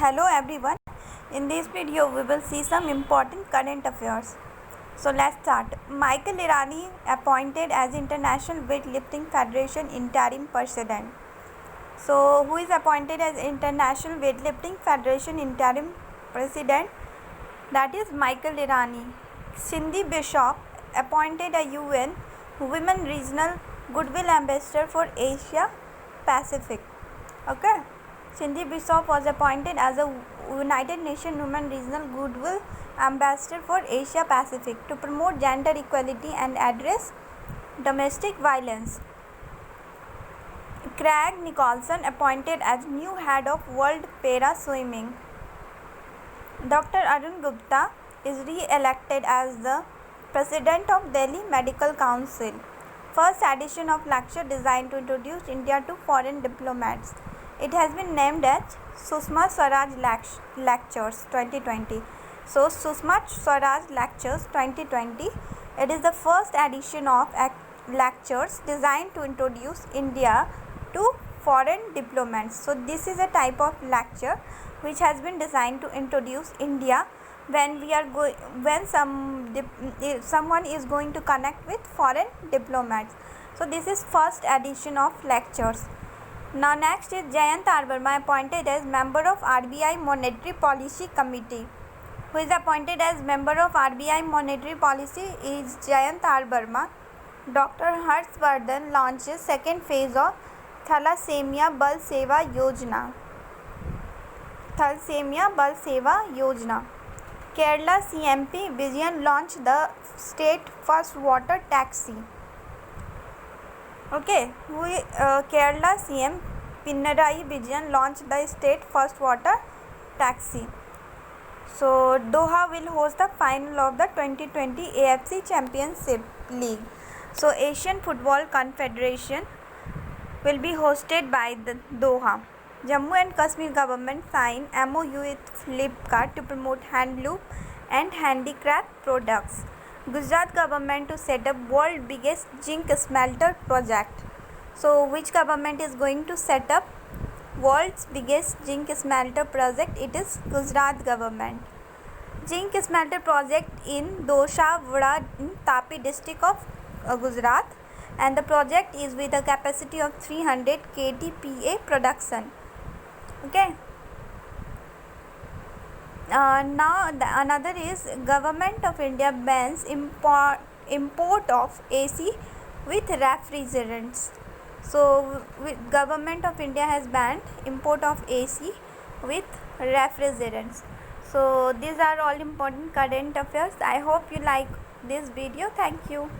Hello everyone. In this video we will see some important current affairs. So let's start. Michael Irani appointed as International Weightlifting Federation interim president. So who is appointed as International Weightlifting Federation interim president? That is Michael Irani. Cindy Bishop appointed a UN Women Regional Goodwill Ambassador for Asia Pacific. Okay. Cindy Bishop was appointed as a United Nations Women Regional Goodwill Ambassador for Asia Pacific to promote gender equality and address domestic violence. Craig Nicholson appointed as new head of World Para Swimming. Dr. Arun Gupta is re-elected as the President of Delhi Medical Council. First edition of lecture designed to introduce India to foreign diplomats. It has been named as Sushma Swaraj Lectures 2020. So Sushma Swaraj Lectures 2020, it is the first edition of lectures designed to introduce India to foreign diplomats. So this is a type of lecture which has been designed to introduce India when someone is going to connect with foreign diplomats. So this is first edition of lectures. Now next is Jayant R. Verma appointed as member of RBI Monetary Policy Committee. Who is appointed as member of RBI Monetary Policy is Jayant R. Verma. Dr. Harshvardhan launches second phase of Thalassemia Bal Seva Yojana. Thalassemia Bal Seva Yojana. Kerala CMP Vijayan launched the state first water taxi. Okay, Kerala CM Pinarayi Vijayan launched the state first water taxi. So Doha will host the final of the 2020 AFC Championship League. So Asian Football Confederation will be hosted by the Doha. Jammu and Kashmir government signed MOU with Flipkart to promote handloom and handicraft products. Gujarat government to set up world biggest zinc smelter project. So which government is going to set up world's biggest zinc smelter project? It is Gujarat government. Zinc smelter project in Doshavada in Tapi district of Gujarat, and the project is with a capacity of 300 KTPA production. Okay. Now another is Government of India bans import of AC with refrigerants. So Government of India has banned import of AC with refrigerants. So these are all important current affairs. I hope you like this video. Thank you.